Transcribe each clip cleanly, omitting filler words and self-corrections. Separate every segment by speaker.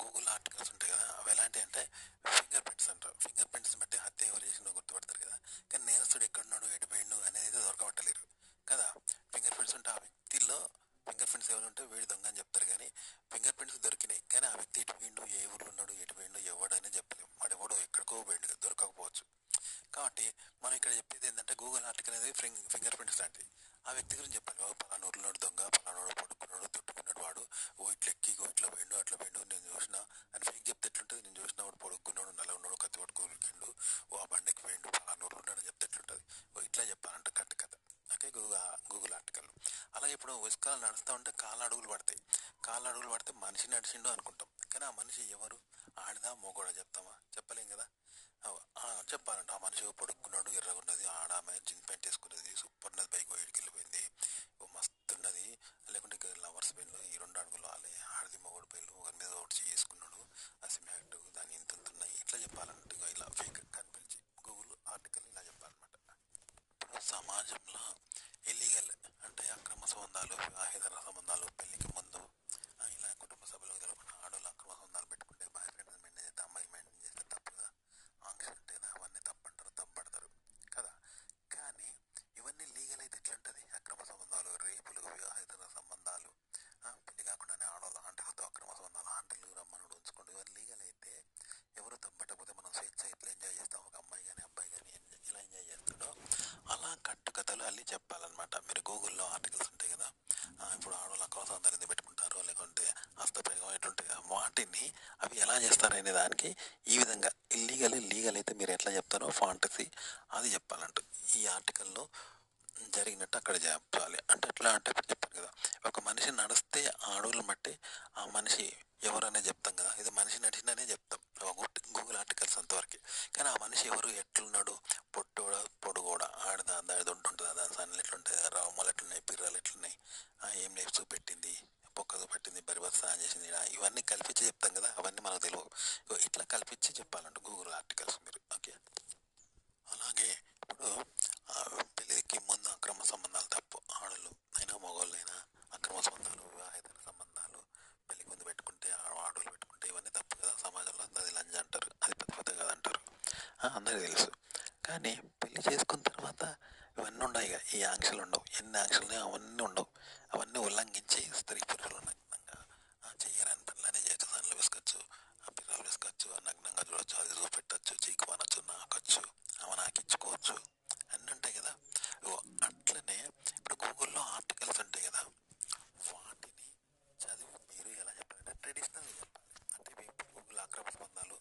Speaker 1: Google articles ఉంటాయి కదా, అవి ఎలాంటివి అంటే ఫింగర్ ప్రింట్స్ అంటారు. ఫింగర్ ప్రింట్స్ బట్టి హత్య ఎవరు చేసిందో గుర్తుపడతారు కదా. కానీ నేరస్తుడు ఎక్కడున్నాడు, ఎడిపోయిండు అనేది అయితే దొరకబట్టలేరు కదా. ఫింగర్ ప్రింట్స్ ఉంటే ఆ వ్యక్తిలో ఫింగర్ ప్రింట్స్ ఎవరు ఉంటే వీడు దొంగ అని చెప్తారు. కానీ ఫింగర్ ప్రింట్స్ దొరికినాయి, కానీ ఆ వ్యక్తి ఎటు పోయిండు, ఏ ఊర్లో ఉన్నాడు, ఎటు పోయిండు ఎవడైనా చెప్పలేము. వాడు ఎవడో ఎక్కడికో పోయిండు, దొరకకపోవచ్చు. కాబట్టి మనం ఇక్కడ చెప్పేది ఏంటంటే గూగుల్ ఆర్టికల్ అనేది ఫింగర్ ప్రింట్స్ లాంటివి. ఆ వ్యక్తి గురించి చెప్పాలి, పలానా ఊర్లో దొంగ, పలానాడు పడుకున్నాడు, తుట్టుకున్నాడు, వాడు ఓ ఇట్లా ఎక్కి ఇట్లా పోయిండు, అట్లా పోయిండు, నేను చూసిన అని ఫేక్ చెప్తే ఎట్లుంటుంది. నేను చూసిన వాడు పొడుక్కున్నాడు, నల్ల ఉన్నాడు, కత్తి పట్టుకోరికిండు, ఓ ఆ బండికి పోయిండు, పలానా ఊర్లో ఉన్నాడు చెప్తే ఎట్లుంటుంది. ఓ ఇట్లా చెప్పాలంట కట్టు కథ. Okay, Google article. అలాగే ఇప్పుడు ఉసుకాలు నడుస్తూ ఉంటే కాళ్ళు అడుగులు పడతాయి. కాళ్ళు అడుగులు పడితే మనిషి నడిచిండు అనుకుంటాం, కానీ ఆ మనిషి ఎవరు, ఆడదా మొగోడా చెప్తామా? చెప్పలేం కదా. చెప్పాలంటే ఆ మనిషి పొడుక్కున్నాడు, ఎర్రగున్నది, ఆడామె జీన్స్ ప్యాంట్ వేసుకున్నది, సూపర్ ఉన్నది, బైక్ వేడికి వెళ్ళిపోయింది, ఓ మస్తు ఉన్నది, లేకుంటే ఇక లవర్స్ పెళ్ళు, ఈ 2 అడుగులు వాళ్ళే, ఆడది మొగోడు పెళ్ళు, ఒకరి మీద ఒకటి చేసుకున్నాడు, అసిమ్యాక్ట్ దాని ఇంత ఉన్నాయి, ఇట్లా చెప్పాలంటే ఇలా ఫేక్ కనిపించి గూగుల్ ఆర్టికల్ ఇలా చెప్పాలన్నమాట. ఇప్పుడు సమాజంలో ఇల్లీగల్ అంటే అక్రమ సంబంధాలు, వివాహేతర సంబంధాలు, పెళ్లికి ముందు ఇలా కుటుంబ సభ్యులకు తెలపకుండా ఆడవాళ్ళు అక్రమ సంబంధాలు పెట్టుకుంటే, బాయ్ ఫ్రెండ్ మెయింటైన్ చేస్తే, అమ్మాయిలు మెయింటైన్ చేస్తే తప్పు కదా. ఆంక్షలు అంటే అవన్నీ తప్పంటారు, తప్పడతారు కదా. కానీ ఇవన్నీ లీగల్ అయితే ఎట్లుంటుంది? అక్రమ సంబంధాలు, రేపులు, వివాహేతర సంబంధాలు, పెళ్లి కాకుండానే ఆడవాళ్ళు ఆంటీలతో అక్రమ సంబంధాలు, ఆంటీలు రమ్మనుడు ఉంచుకోండి, ఇవన్నీ లీగల్ అయితే ఎవరు తప్పట్టకపోతే మనం స్వేచ్ఛ ఇట్లా ఎంజాయ్ చేస్తాం. ఒక అమ్మాయి కానీ అబ్బాయి కానీ ఇలా ఎంజాయ్ చేస్తాడో అలా కట్టుకథలు అల్లి చెప్పాలన్నమాట. మీరు గూగుల్లో ఆర్టికల్స్ ఉంటాయి కదా, ఇప్పుడు ఆడవాళ్ళు అక్రమ సంబంధాలు ఎందుకు పెట్టుకుంటారో, లేకుంటే హస్తప్రయోగం ఎట్లుంటాయి కదా, వాటిని అవి ఎలా చేస్తారనే దానికి ఈ విధంగా ఇల్లీగల్ లీగల్ అయితే మీరు ఎట్లా చెప్తారో ఫాంటసీ అది చెప్పాలంటూ ఈ ఆర్టికల్లో జరిగినట్టు అక్కడ చెప్పాలి. అంటే ఎట్లా అంటే ఇప్పుడు చెప్పాను కదా, ఒక మనిషి నడిస్తే అడుగులు బట్టి ఆ మనిషి ఎవరనే చెప్తాం కదా. ఇది మనిషి నడిచిందనే చెప్తాం గూగుల్ ఆర్టికల్స్ అంతవరకు. కానీ ఆ మనిషి ఎవరు, ఎట్లున్నాడు, పొట్టోడా పొడుగోడా, ఆడదా దాడి ఉంటుంటుందా, దాని సన్నలు ఎట్లుంటుంది, రామలు ఎట్లున్నాయి, పిర్రాలు ఎట్లున్నాయి, ఏం లేపు చూపెట్టింది, పొక్క చూపెట్టింది, బరిబత్ స్నానం చేసింది, ఇవన్నీ కల్పించి చెప్తాం కదా. అవన్నీ మనకు తెలియవు, ఇట్లా కల్పించి చెప్పాలంట గూగుల్ ఆర్టికల్స్ మీరు. ఓకే, అలాగే ఇప్పుడు పెళ్ళికి ముందు అక్రమ సంబంధాలు తప్పు. ఆడలు అయినా మగవాళ్ళు అయినా అక్రమ సంబంధాలు, వివాహేతర సంబంధాలు పెళ్లికి ముందు పెట్టుకుంటే, ఆడవాళ్ళు పెట్టుకుంటే ఇవన్నీ తప్పు కదా. సమాజంలో అది లంజ అంటారు, అది పెద్ద కదంటారు, అందరికీ తెలుసు. కానీ పెళ్లి చేసుకున్న తర్వాత ఇవన్నీ ఉండవు, ఇక ఈ ఆంక్షలు ఉండవు. ఎన్ని ఆంక్షలు ఉన్నాయో అవన్నీ ఉండవు. అవన్నీ ఉల్లంఘించి స్త్రీ పురుషులు నగ్నంగా చెయ్యరాని పనులనే చేయొచ్చు. దానిలో వేసుకోవచ్చు, ఆ పిల్లలు వేసుకోవచ్చు, నగ్నంగా చూడవచ్చు, అది చూపెట్టచ్చు, చీకు పనొచ్చు, నాకొచ్చు, అవి నాకిచ్చుకోవచ్చు, అన్నీ ఉంటాయి కదా. అట్లనే ఇప్పుడు గూగుల్లో ఆర్టికల్స్ ఉంటాయి కదా, వాటిని చదివి మీరు ఎలా చెప్పాలంటే ట్రెడిషనల్గా చెప్పాలి. అంటే ఇప్పుడు గూగుల్ అక్రమ సంబంధాలు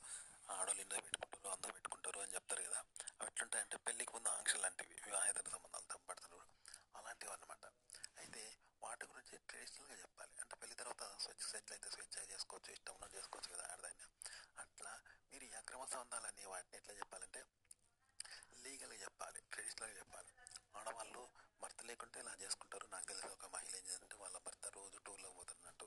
Speaker 1: ఆడవాళ్ళు ఇంట్లో పెట్టుకుంటారు, అందరూ పెట్టుకుంటారు అని చెప్తారు కదా. అవి ఎట్లుంటాయంటే పెళ్ళికి ముందు ఆంక్షలు లాంటివి, వివాహేతర సంబంధాలు తప్పబడతారు అలాంటివి అన్నమాట. అయితే వాటి గురించి ట్రెడిషనల్గా చెప్పాలి. అంటే పెళ్లి తర్వాత స్వేచ్ఛ అయితే స్వేచ్ఛగా చేసుకోవచ్చు, ఇష్టం ఉన్నట్టు చేసుకోవచ్చు కదా ఆడదాన్ని. అట్లా మీరు ఈ అక్రమ సంబంధాలని వాటిని ఎట్లా చెప్పాలంటే లీగల్గా చెప్పాలి, ట్రెడిషనల్గా చెప్పాలి. ఆడవాళ్ళు భర్త లేకుంటే ఇలా చేసుకుంటారు. నాకు తెలిసి ఒక మహిళ ఏం చేయాలంటే వాళ్ళ భర్త రోజు టూర్లో పోతున్నట్టు,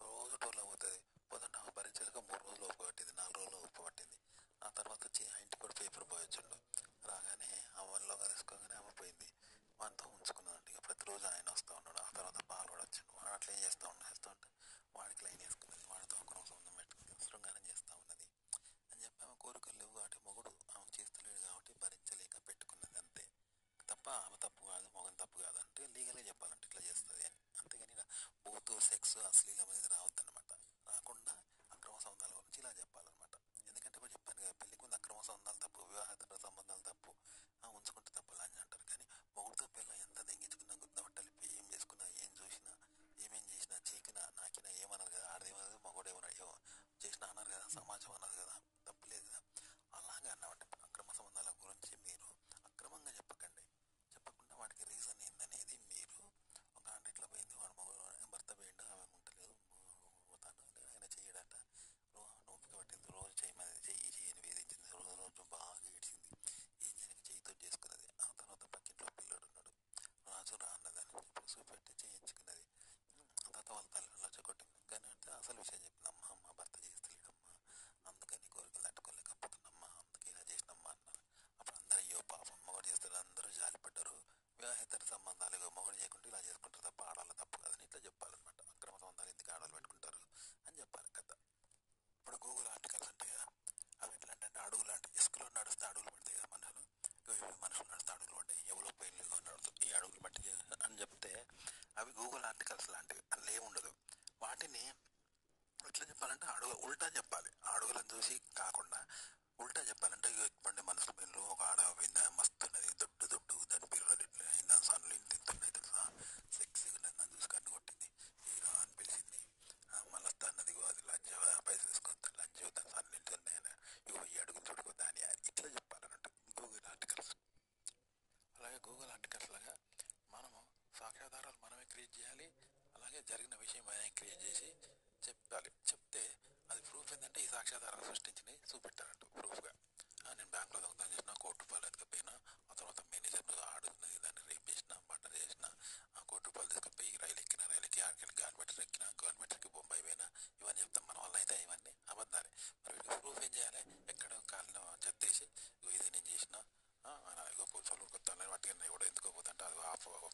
Speaker 1: రోజు టూర్లో పోతుంది, పోతుంటే ఆమె భరించలేక 3 రోజులు ఉప్పు పట్టింది, 4 రోజులు ఉప్పు పట్టింది. ఆ తర్వాత వచ్చి ఆ ఇంటికి కూడా పేపర్ బాయ్ వచ్చిండు, రాగానే ఆమెలోగా తీసుకోగానే ఆమె పోయింది, మనతో ఉంచుకున్నదండి. ఇక ప్రతిరోజు ఆయన వస్తూ ఉన్నాడు. ఆ తర్వాత పాలు కూడా వచ్చిండు, వాడు అట్లా ఏం చేస్తూ ఉంటే వాడికి లైన్ వేసుకున్నది, వాడితో ఒక సంబంధం పెట్టుకుంది, శృంగారం చేస్తూ ఉన్నది అని చెప్పి ఆమె కోరికలు లేవు కాబట్టి మొగుడు ఆమె చేస్తలేడు కాబట్టి భరించలేక పెట్టుకున్నది, అంతే తప్ప ఆమె తప్పు కాదు, మొగన్ తప్పు కాదు అంటే లీగల్గా చెప్పాలంట. చెప్పాలంటే ఉల్టా చెప్పాలి. అడుగులను చూసి కాకుండా ఉల్టా చెప్పాలంటే ఇప్పటి మనసు మీరు ఒక ఆడ పోయిందా మస్తున్నది దొడ్డు దొడ్డు దాని పిల్లలు ఇట్లా అయిందా సన్నులు ఇంత ఇంతున్నాయి తెలుసా సెక్సీగా ఉన్నది నన్ను చూసి కన్ను కొట్టింది హీరో అని పిలిచింది మళ్ళీ అన్నది అది లంచ్ పైసలు తీసుకొస్తా లంచ్ దాని సన్నులు ఇంత ఉన్నాయని ఇగో ఈ అడుగులు చూడుకోద్దా అని ఇట్లా చెప్పాలన్నట్టు గూగుల్ ఆర్టికల్స్. అలాగే గూగుల్ ఆర్టికల్స్ లాగా మనము సాక్ష్యాధారాలు మనమే క్రియేట్ చేయాలి. అలాగే జరిగిన విషయం మనమే క్రియేట్ చేసి చెప్పాలి. చెప్తే అది ప్రూఫ్ ఏంటంటే ఈ సాక్ష్యాధారాలు సృష్టించినవి చూపెట్టారంట ప్రూఫ్గా. నేను బ్యాంకులో దొంగతనం చేసిన ₹1,00,000 ఎత్తుకపోయినా ఆ తర్వాత మేనేజర్ ఆడుతున్నది దాన్ని రేప్ చేసిన మర్డర్ చేసిన ₹1,00,000 తీసుకుపోయి రైలు ఎక్కిన రైలుకి ఆడికి గాలిమెటర్ ఎక్కిన గాలిమెటర్కి బొంబాయి పోయినా ఇవన్నీ చెప్తాం. మన వల్ల అయితే ఇవన్నీ అబద్ధాలే. మరి వీటికి ప్రూఫ్ ఏం చేయాలి? ఎక్కడో కాలిన చెత్తేసి ఇది నేను చేసిన ఇగో పోలీసులు కొత్త వాటికి ఎవడో ఎందుకో పోతుంటే అది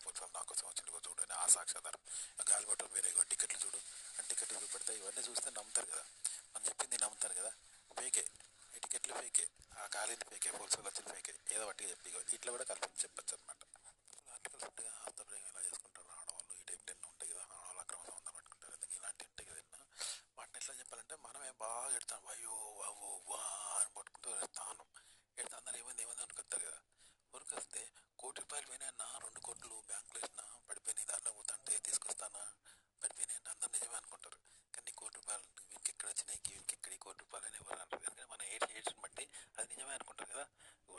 Speaker 1: పోలీసులు నా కోసం వచ్చింది చూడండి ఆ సాక్ష్యాధారం. గాలిమెటర్ వేరే టికెట్లు చూడు అని టికెట్లు చూపెడితే ఇవన్నీ చూస్తే నమ్ముతారు కదా, మనం చెప్పింది నమ్ముతారు కదా. ఫేకే ఈ టికెట్లు ఫేకే ఆ కాలింది ఫేకే పోలీసులు వచ్చిన ఫేకే ఏదో వాటికి చెప్పి ఇట్లా కూడా కల్పించి చెప్పచ్చు అనమాట. ఆర్టికల్స్ ఉంటాయి కదా హస్తప్రయోగం ఎలా చేసుకుంటారు ఆడవాళ్ళు ఈ టైప్ ఎన్నో ఉంటాయి కదా ఆడవాళ్ళు అక్రమ సంబంధం పెట్టుకుంటారు ఎందుకు ఇలాంటివి ఉంటాయి కదా ఎన్నో. వాటిని ఎట్లా చెప్పాలంటే మనమే బాగా ఎడతాం అయ్యో అవ్వో వా అని పట్టుకుంటూ స్థానం ఎడతా అందరూ ఏమైంది ఏమైంది అనుకొస్తారు కదా. ఉరికొస్తే ₹1,00,000 పోయినా 2 కోట్లు బ్యాంకులో వేసిన పడిపోయినాయి దాంట్లో పోతుంటే తీసుకొస్తానా పడిపోయినాయి అంటే అందరూ నిజమే అనుకుంటారు. కానీ ₹1,00,000 వీనికి ఎక్కడ వచ్చినాయి వీనికి ఎక్కడ ₹1,00,000 అని ఎవరు అంటారు. ఎందుకంటే మన ఏడ్స్ని బట్టి అది నిజమే అనుకుంటారు కదా.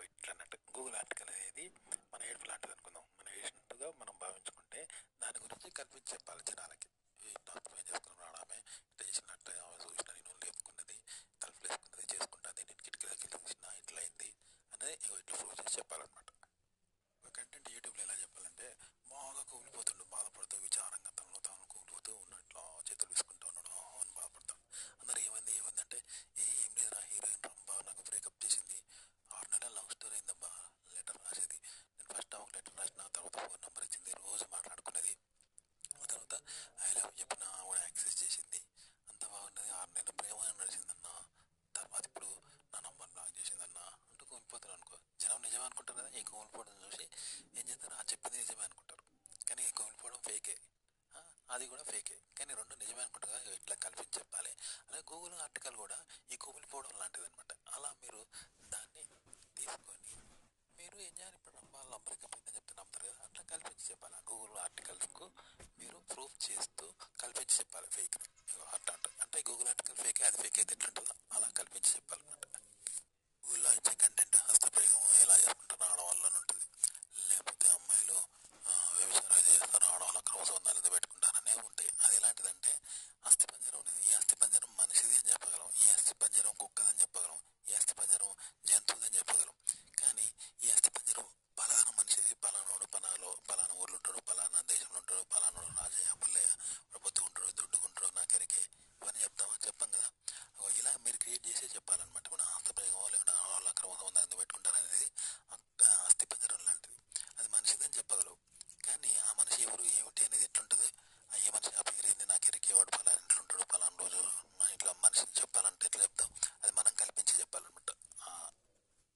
Speaker 1: ఇట్లా అన్నట్టు గూగుల్ ఆర్టికల్ అనేది మన ఏడుపు లాంటిది అనుకుందాం. మన ఏడ్చినట్టుగా మనం భావించుకుంటే దాని గురించి కల్పించి చెప్పాలి జనాలకి. ఇట్లా అర్థం చేసుకున్నాడు ఆమె ఇట్లా చేసినట్టు ఆమె చూసిన నేను లేపుకున్నది తలుపులు వేసుకున్నది చేసుకుంటుంది నేను కిటికీలకి చూసిన ఇట్లా అయింది అనేది ఇట్లా ప్రూవ్ చేసి చెప్పాలన్నమాట. కంటెంట్ యూట్యూబ్లో ఎలా చెప్పాలంటే బాగా కూలిపోతుండు బాధపడుతూ విచారంగా తనలో తాను కూలిపోతూ ఉన్నట్లు చేతులు వేసుకుంటూ ఉన్నాడు అని బాధపడతాడు. అందరూ ఏమైంది ఏమైంది అంటే ఏం లేదురా హీరోయిన్ రంభ నాకు బ్రేకప్ చేసింది 6 నెలల లవ్ స్టోరీ అయిందబ్బా లెటర్ రాసేది నేను ఫస్ట్ ఒక లెటర్ రాసిన తర్వాత ఫోన్ నెంబర్ ఇచ్చింది రోజు మాట్లాడుకున్నది ఆ తర్వాత ఐ లవ్ చెప్పిన కూడా యాక్సెస్ చేసింది అంత బాగున్నది 6 నెలల ప్రేమ నడిచిందన్న తర్వాత ఇప్పుడు నా నంబర్ బ్లాక్ చేసిందన్న అంటూ కూలిపోతారు అనుకో. జనం నిజమే అనుకుంటారు కదా. ఈ కూలిపోవడం చూసి ఏం చేస్తారు చెప్పింది నిజమే అనుకుంటారు కానీ ఈ కూలిపోవడం ఫేకే అది కూడా ఫేకే కానీ రెండు నిజమే అనుకుంటారు కదా. ఇట్లా కల్పించి చెప్పాలి. అలాగే గూగుల్ ఆర్టికల్ కూడా ఈ కూలిపోవడం లాంటిది అనమాట. అలా మీరు దాన్ని తీసుకొని మీరు ఏం చేయాలి ఇప్పుడు వాళ్ళ బ్రేకప్ అయిందని చెప్తే నమ్ముతారు కదా అట్లా కల్పించి చెప్పాలి. గూగుల్ ఆర్టికల్స్కు మీరు ప్రూఫ్ చేస్తూ కల్పించి చెప్పాలి ఫేక్ అట్లా అంటే గూగుల్ ఆర్టికల్ ఫేకే అది ఫేక్ అయితే ఎట్లుంటుందో అలా కల్పించి చెప్పాలన్నమాట. గూగుల్లో ఇచ్చే కంటెంట్ హస్తప్రయోగం ఎలా చేసుకుంటారో ఆడవాళ్ళని ఉంటుంది. లేకపోతే అమ్మాయిలు వ్యభిచారం చేస్తారు ఆడవాళ్ళు అక్రమ సంబంధాలు పెట్టుకుంటారనే ఉంటాయి. అది ఎలాంటిదంటే అస్థిపంజరం ఉన్నది. ఈ అస్థిపంజరం మనిషిది అని చెప్పగలం, ఈ అస్థిపంజరం కుక్కదని చెప్పగలం, ఈ అస్థిపంజరం జంతువుదని చెప్పగలం. కానీ ఈ అస్థిపంజరం పలానా మనిషిది పలానోడు పలానా ఊర్లు ఉంటాడు పలానా దేశంలో ఉంటాడు పలానోడు రాజయ్య పుల్లయ్య పొత్తు ఉంటాడు దొడ్డుకుంటాడు నాకెరికే ఇవన్నీ చెప్తామా చెప్పాం కదా. ఇలా మీరు క్రియేట్ చేసే చెప్పాలన్నమాట. మన హస్తప్రయోగం లేకుండా వాళ్ళు అక్రమ సంబంధాన్ని పెట్టుకుంటారు అనేది అస్థిపంజరం లాంటిది. అది మనిషిదని చెప్పగలవు కానీ ఆ మనిషి ఎవరు ఏమిటి అనేది ఎట్లుంటుంది ఏ మనిషి ఆ పేరు ఏంది నాకు ఎరికేవాడు పలానా ఎట్లుంటాడు పలానా రోజు ఇట్లా మనిషిని చెప్పాలంటే ఎట్లా చెప్తాం అది మనం కల్పించి చెప్పాలన్నమాట ఆ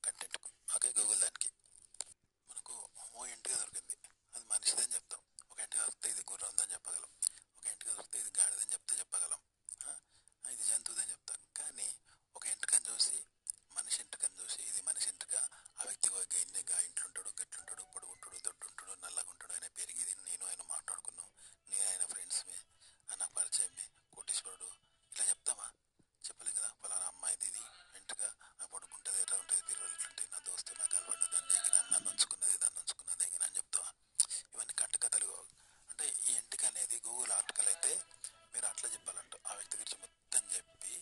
Speaker 1: కంటెంట్కు. ఓకే గూగుల్ దానికి మనకు ఓ ఇంటిగా దొరికింది అది మనిషిదని చెప్తాం. ఒక ఇంటిగా దొరికితే ఇది గుర్రందని చెప్పగలం, ఒక ఇంటిగా దొరికితే ఇది గాడిదని చెప్తే చెప్పగలం, ఇది జంతువుదని చెప్తాం. కానీ ఒక ఎంటుకని చూసి మనిషి ఎంటుకని చూసి ఇది మనిషి ఎంటుక ఆ వ్యక్తి ఇంట్లో ఉంటాడు గట్లుంటాడు పొడుగుంటాడు దొడ్డుంటాడు నల్లగుంటాడు ఆయన పెరిగిది నేను ఆయన మాట్లాడుకున్నాం నేను ఆయన ఫ్రెండ్స్మే నాకు పరిచయమే కోటీశ్వరుడు ఇట్లా చెప్తామా చెప్పలేం కదా. పలానా అమ్మాయిది ఇది ఎంటుక పడుకుంటుంది ఎట్లా ఉంటుంది పిల్లలు ఇట్లుంటాయి నా దోస్తు నా గల్వండి దాన్ని ఎగిన నన్ను ఉంచుకున్నది దాన్ని ఉంచుకున్నది ఎగిన అని చెప్తావా. ఇవన్నీ కట్టుకథలు అంటే ఈ ఎంటుక అనేది గూగుల్ ఆర్టికల్ అయితే మీరు అట్లా చెప్పాలంట. ఆ వ్యక్తి గురించి మొత్తం చెప్పి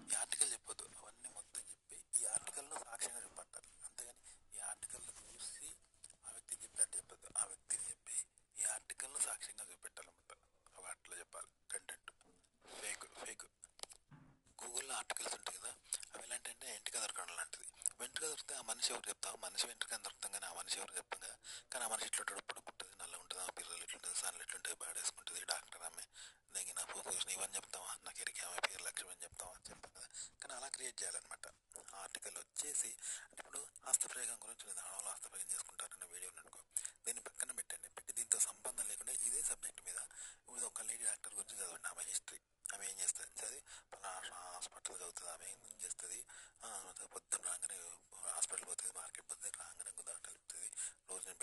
Speaker 1: ఈ ఆర్టికల్ చెప్పొద్దు అవన్నీ మొత్తం చెప్పి ఈ ఆర్టికల్ను సాక్ష్యంగా చెప్పంటారు. అంతేగాని ఈ ఆర్టికల్ చూసి ఆ వ్యక్తిని చెప్పినట్టు చెప్పొద్దు. ఆ వ్యక్తిని చెప్పి ఈ ఆర్టికల్ను సాక్ష్యంగా చూపెట్టాలన్నమాట. అవి అట్లా చెప్పాలి కంటెంట్. ఫేక్ గూగుల్లో ఆర్టికల్స్ ఉంటాయి కదా అవి ఎలాంటి ఎంటిక దొరకడం లాంటిది. వెంటగా దొరికితే ఆ మనిషి ఎవరు చెప్తాం మనిషి వెంటగా దొరుకుతాం కానీ ఆ మనిషి ఎవరు చెప్తాం కదా. కానీ ఆ మనిషి ఇట్లుంటాడు పొడుగుంటుంది నల్ల ఉంటుంది ఆ పిల్లలు ఇట్లుంటుంది సార్లు ఇట్లుంటుంది బాడేసుకుంటుంది డాక్టర్ ఆమె దగ్గర ఫోకస్ ఇవన్నీ చెప్తావా నాకు ఎరికే ఆమె పేరు లక్ష్మి అని చెప్తావా చెప్పాం కదా. కానీ అలా క్రియేట్ చేయాలన్నమాట. ఆర్టికల్ వచ్చేసి అంటే ఇప్పుడు హస్తప్రయోగం గురించి లేదు ఆడవాళ్ళు హస్తప్రయోగం చేసుకుంటారన్న వీడియో అనుకో దీన్ని పక్కన పెట్టండి. పెట్టి దీంతో సంబంధం లేకుండా ఇదే సబ్జెక్ట్ మీద ఇప్పుడు ఒక లేడీ డాక్టర్ గురించి చదవండి ఆమె హిస్టరీ ఆమె ఏం చేస్తుంది చదివి పలానా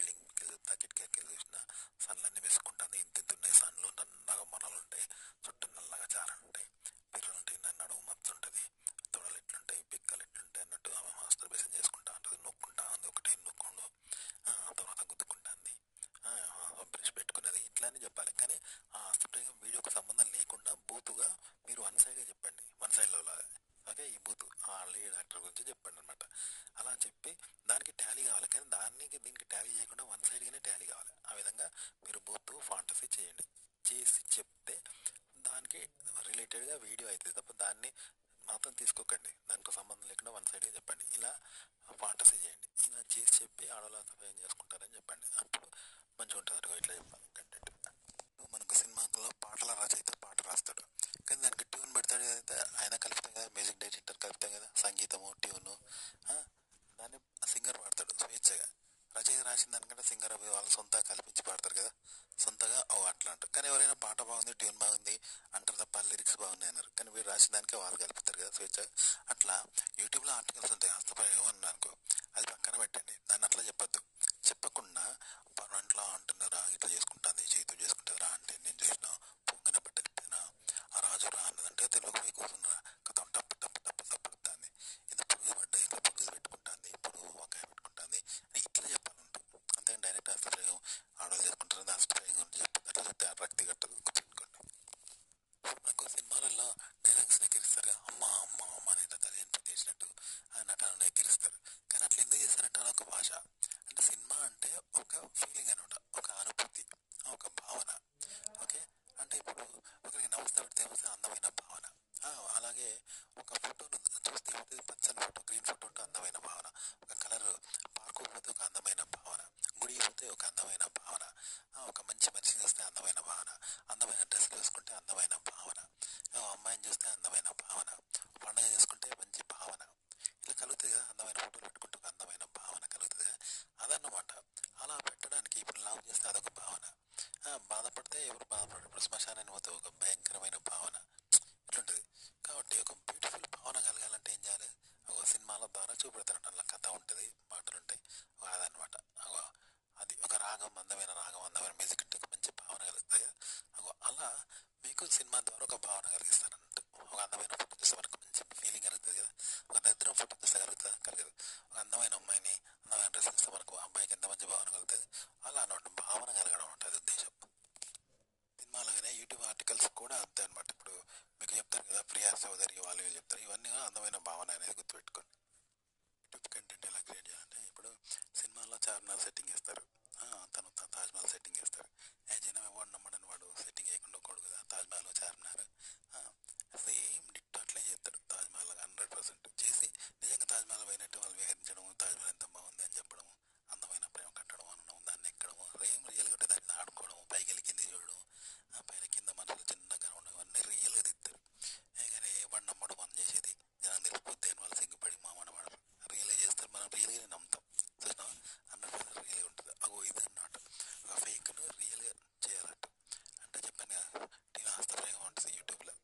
Speaker 1: బిల్డింగ్కి చూస్తా, కిటికీకి చూసిన సన్లన్నీ వేసుకుంటాను. ఇంత ఇంత ఉన్నాయి సన్లు, నల్లగా మనలు ఉంటాయి, చుట్టూ నల్లగా చాలా ఉంటాయి, పిల్లలు ఉంటాయి, నన్ను అడుగు మత్తు ఉంటుంది, తొడలు ఎట్లుంటాయి, పిక్కలు ఎట్లుంటాయి అన్నట్టు ఆమె మాస్టర్ బేషన్ చేసుకుంటా ఉంటుంది. నొక్కుంటా ఉంది, ఒకటి నొక్కుండు, తర్వాత గుద్దుకుంటుంది, బ్రష్ పెట్టుకున్నది, ఇట్లా అని చెప్పాలి. కానీ ఆ హాస్పిటల్ వీడియోకి సంబంధం లేకుండా బూతుగా మీరు వన్ సైడ్గా చెప్పండి, వన్ సైడ్లో లాగా. ఓకే, ఈ బూత్ ఆ లేడీ డాక్టర్ గురించి చెప్పండి అనమాట. అలా చెప్పి దానికి టాలీ కావాలి, కానీ దానికి దీనికి టాలీ చేయకుండా వన్ సైడ్గానే టాలీ కావాలి. ఆ విధంగా మీరు బూత్ ఫాంటసీ చేయండి. చేసి చెప్తే దానికి రిలేటెడ్గా వీడియో అవుతుంది తప్ప దాన్ని మాత్రం తీసుకోకండి. దానికి సంబంధం లేకుండా వన్ సైడ్గా చెప్పండి. ఇలా ఫాంటసీ చేయండి. ఇలా చేసి చెప్పి ఆడవాళ్ళు సహాయం చేసుకుంటారని చెప్పండి. అప్పుడు మంచిగా ఉంటుంది. అటుగా ఇట్లా చెప్పాలి కంటెంట్. మనకు సినిమాలో పాటల రచయిత పాట రాస్తాడు, కానీ దానికి ట్యూన్ పెడతాడు కదా, ఆయన కలుపుతాం కదా, మ్యూజిక్ డైరెక్టర్ కలుపుతాం కదా, సంగీతము ట్యూను, దాన్ని సింగర్ పాడతాడు స్వేచ్ఛగా. రచయిత రాసిన దానికంటే సింగర్ వాళ్ళు సొంతగా కల్పించి పాడతారు కదా, సొంతగా అట్లా అంటారు. కానీ ఎవరైనా పాట బాగుంది, ట్యూన్ బాగుంది అంటారు తప్ప లిరిక్స్ బాగున్నాయి అన్నారు. కానీ వీడు రాసిన దానికే వాళ్ళు కలుపుతారు కదా స్వేచ్ఛగా. అట్లా యూట్యూబ్లో ఆర్టికల్స్ ఉంటాయి, హస్తప్రయోగం అన్నారు అనుకో, అది పక్కన పెట్టండి. దాన్ని అట్లా చెప్పొద్దు. చెప్పకుండా పర్వంట్లో అంటున్నారా, ఇట్లా చేసుకుంటుంది, చేతులు చేసుకుంటుంది రా అంటే నేను చేసిన పొంగన పట్టకపోయినా ఆ రాజు రా అన్నదంటే తెలుగుపోయి కూర్చున్నారా కథం టప్పు టప్పు టప్పు తప్పుడుతుంది, ఇంత పురుగు పడ్డా ఇంట్లో పురుగు పెట్టుకుంటుంది, ఇప్పుడు వంకాయ పెట్టుకుంటుంది అని ఇట్లా చెప్పాలంటూ. అంతేగాని డైరెక్ట్ హస్తప్రయోగం ఆడవాళ్ళు చేసుకుంటారు, హస్తప్రయోగం గురించి చెప్తుంది అట్లా చెప్తే రక్తి కట్టదు. గుర్తుపెట్టుకోండి. నాకు సినిమాలలో డైలాగ్స్ ఎక్కిరిస్తారు, అమ్మ అమ్మ అమ్మ అని తల్లి చేసినట్టు ఆ నటనను ఎక్కిరిస్తారు. కానీ అట్లా ఎందుకు చేస్తారంటే అదొక భాష. అంటే సినిమా అంటే ఒక ఫీలింగ్ అనమాట, ఒక అనుభూతి, ఒక భావన. ఓకే, అంటే ఇప్పుడు ఒకరికి నమస్తే పెడితే ఏమొస్తే అందమైన భావన. అలాగే ఒక ఫోటోను చూస్తే ఏమవుతుంది, పచ్చని ఫోటో, గ్రీన్ ఫోటో ఉంటే అందమైన భావన. ఒక కలర్ పార్కు పోతే ఒక అందమైన భావన, గుడి పోతే ఒక అందమైన భావన, ఒక మంచి మనిషిని చూస్తే అందమైన భావన, అందమైన డ్రెస్సులు వేసుకుంటే అందమైన భావన, అమ్మాయిని చూస్తే అందమైన భావన, పండుగ చేసుకుంటే మంచి భావన, ఇలా కలుగుతుంది కదా. అందమైన ఫోటోలు పెట్టుకుంటే ఒక అందమైన భావన కలుగుతుంది కదా, అదన్నమాట. అలా పెట్టడానికి ఇప్పుడు లవ్ చేస్తే అదొక భావన, బాధపడితే ఎవరు బాధపడరు. ఇప్పుడు శ్మశానాన్ని పోతే ఒక భయంకరమైన భావన ఇట్లుంటుంది. కాబట్టి ఒక బ్యూటిఫుల్ భావన కలగాలంటే ఏం చేయాలి, ఒక సినిమాల ద్వారా చూపెడతారంట. అలా కథ ఉంటుంది, పాటలు ఉంటాయి, అదనమాట. అది ఒక రాగం, అందమైన రాగం, అందమైన మ్యూజిక్ అంటే ఒక మంచి భావన కలుగుతాయి. అలా మీకు సినిమా ద్వారా ఒక భావన కలిగిస్తారన్నట్టు. ఒక అందమైన ఫోటో చూస్తే మనకు మంచి ఫీలింగ్ కలుగుతుంది కదా, ఒక దరిద్రం ఫోటో చూస్తే కలుగుతుందా, కలగదు. ఒక అందమైన అమ్మాయిని, అందమైన డ్రెస్ చూస్తే మనకు అబ్బాయికి ఎంత మంచి భావన కలుగుతుంది. అలా అనమాట, భావన కలగడం ఉంటుంది ఉద్దేశం. సినిమాలోనే యూట్యూబ్ ఆర్టికల్స్ కూడా అంతే అనమాట. ఇప్పుడు మీకు చెప్తారు కదా, ప్రియా చౌదరి వాళ్ళు వీళ్ళు చెప్తారు, ఇవన్నీ అందమైన భావన అనేది గుర్తుపెట్టుకోండి. యూట్యూబ్ కంటెంట్ ఎలా క్రియేట్ చేయాలంటే, ఇప్పుడు సినిమాలో చార్మినార్ సెట్టింగ్ ఇస్తారు, తను తాజ్మహల్ సెట్టింగ్ ఇస్తారు. జనం ఎవడు నమ్మడని వాడు సెట్టింగ్ వేయకుండా ఒకడు కదా, తాజ్మహల్ చార్మినార్ సేమ్ డిట్ అట్లే చేస్తాడు. తాజ్మహల్ 100% చేసి నిజంగా తాజ్మహల్ పోయినట్టు వాళ్ళు విహరించడం, తాజ్మహల్ ఎంత బాగుంది అని చెప్పడం, అందమైన ప్రేమ కట్టడం అనడం, దాన్ని ఎక్కడము సేమ్ రియల్గా ఉంటే దాన్ని ఆడుకోవడం, పైకి వెళ్ళి కింద చూడడం, పైన కింద మనుషులు చిన్నగా ఉండడం, అన్నీ రియల్గా తీస్తారు. కానీ ఎవడు నమ్మడం మనం చేసేది, జనం తెలిసిపోద్ది అని వాళ్ళు సిగ్గుపడి మామడపడరు. రియల్గా చేస్తారు, మనం రియల్గానే నమ్ముతాం. చూసినా 100% రియల్గా ఉంటుంది. ఇది అన్నమాట, ఒక ఫేక్ను రియల్గా చేయాలంట. అంటే చెప్పాను కదా, టీవీ హస్తప్రయోగం ఉంటుంది యూట్యూబ్లో.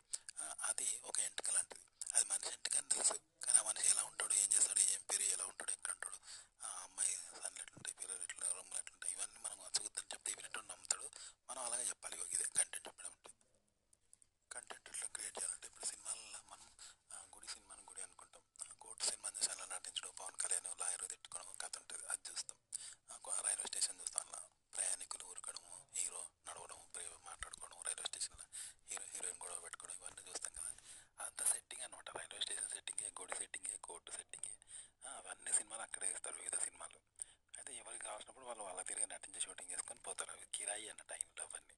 Speaker 1: అది ఒక ఎంటక లాంటిది. అది మనిషి ఎంటక అని తెలుసు, కానీ ఆ మనిషి ఎలా ఉంటాడు, ఏం చేస్తాడు, ఏం పేరు, ఎలా ఉంటాడు, ఎక్కడ ఉంటాడు, ఆ అమ్మాయి సన్లు ఎట్లుంటాయి, పిల్లలు ఎట్లా, రూమ్లు ఎట్లుంటాయి, ఇవన్నీ మనం చూద్దని చెప్తే వినట్టు నమ్ముతాడు. మనం అలాగే చెప్పాలి. ఇదే కంటెంట్ చెప్పడం అంటే. కంటెంట్ ఎట్లా క్రియేట్ చేయాలంటే, ఇప్పుడు సినిమాలలో మనం గుడి సినిమాని గుడి అనుకుంటాం, కోర్టు సినిమా చూసి అలా నటించడం, పవన్ కళ్యాణ్ లాయర్ తిట్టుకోవడం కథ ఉంటుంది, అది చూస్తాం. రైల్వే స్టేషన్ చూస్తాం, అలా ప్రయాణికులు ఉరకడము, హీరో నడవడం, మాట్లాడుకోవడం, రైల్వే స్టేషన్లో హీరో హీరోయిన్ గొడవ పెట్టుకోవడం, ఇవన్నీ చూస్తాం కదా. అంత సెట్టింగ్ అనమాట. రైల్వే స్టేషన్ సెట్టింగే, గుడి సెట్టింగే, కోర్టు సెట్టింగే, అవన్నీ సినిమాలు అక్కడే ఇస్తారు, వివిధ సినిమాలు. అయితే ఎవరికి కావాల్సినప్పుడు వాళ్ళు వాళ్ళ తిరిగి నటించి షూటింగ్ చేసుకొని పోతారు. అవి కిరాయి అన్న టైంలో అవన్నీ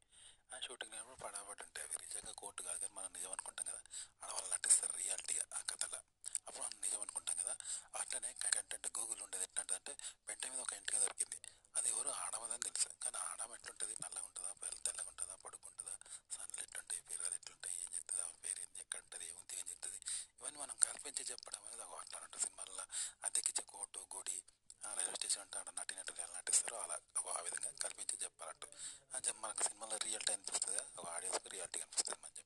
Speaker 1: షూటింగ్ అయినప్పుడు పడాబడి ఉంటాయి. అవి నిజంగా కోర్టు కాదు, కానీ మనం నిజం అనుకుంటాం కదా, ఆడవాళ్ళు నటిస్తారు రియాలిటీగా ఆ కథలో, అప్పుడు మనం నిజం అనుకుంటాం కదా. అట్లనే కంటెంట్ గూగుల్ ఉండేది ఎట్లంటే, పెంట మీద ఒక ఎంటిక దొరికింది, అది ఎవరు ఆడవదని తెలుసు, కానీ ఆడమ ఎట్లుంటుంది, నల్లగా ఉంటుందా, తెల్లగా ఉంటుందా, పడుకుంటుందా, సన్లు ఎట్లుంటాయి, పిల్లలు ఎట్లుంటాయి, ఏం చెప్తుంది, ఆమె పేరు ఏంది, ఎక్కడ ఉంటుంది, ఏముంది, ఏం చెప్తుంది, ఇవన్నీ మనం కల్పించి చెప్పడం అనేది ఒక అట్లా ఉంటుంది. సినిమాల్లో అద్దెకిచ్చే కోర్టు, గుడి, రైల్వే స్టేషన్ అంటే ఆడ నటినట్టుగా ఎలా నటిస్తారో అలా ఆ విధంగా కల్పించి చెప్పాలంటూ మనకు సినిమాలో రియాలిటీ అనిపిస్తుంది, ఒక ఆడియన్స్కి రియాలిటీ అనిపిస్తుంది.